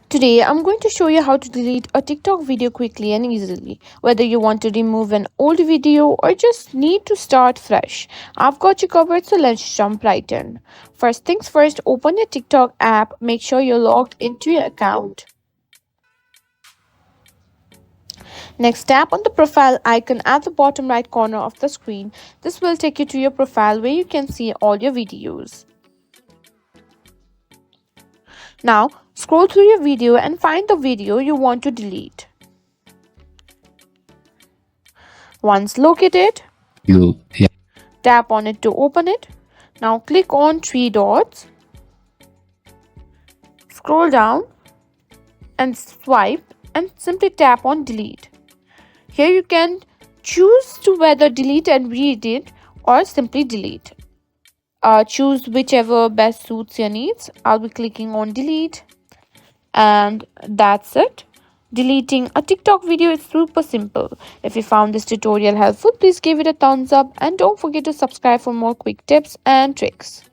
Today, I'm going to show you how to delete a TikTok video quickly and easily. Whether you want to remove an old video or just need to start fresh, I've got you covered, so let's jump right in. First things first, open your TikTok app, make sure you're logged into your account. Next, tap on the profile icon at the bottom right corner of the screen. This will take you to your profile where you can see all your videos. Now, scroll through your video and find the video you want to delete. Once located, You, yeah. tap on it to open it. Now click on three dots, scroll down and swipe and simply tap on delete. Here you can choose to whether delete and re-edit or simply delete. Choose whichever best suits your needs. I'll be clicking on delete, and that's it. Deleting a TikTok video is super simple. If you found this tutorial helpful, please give it a thumbs up and don't forget to subscribe for more quick tips and tricks.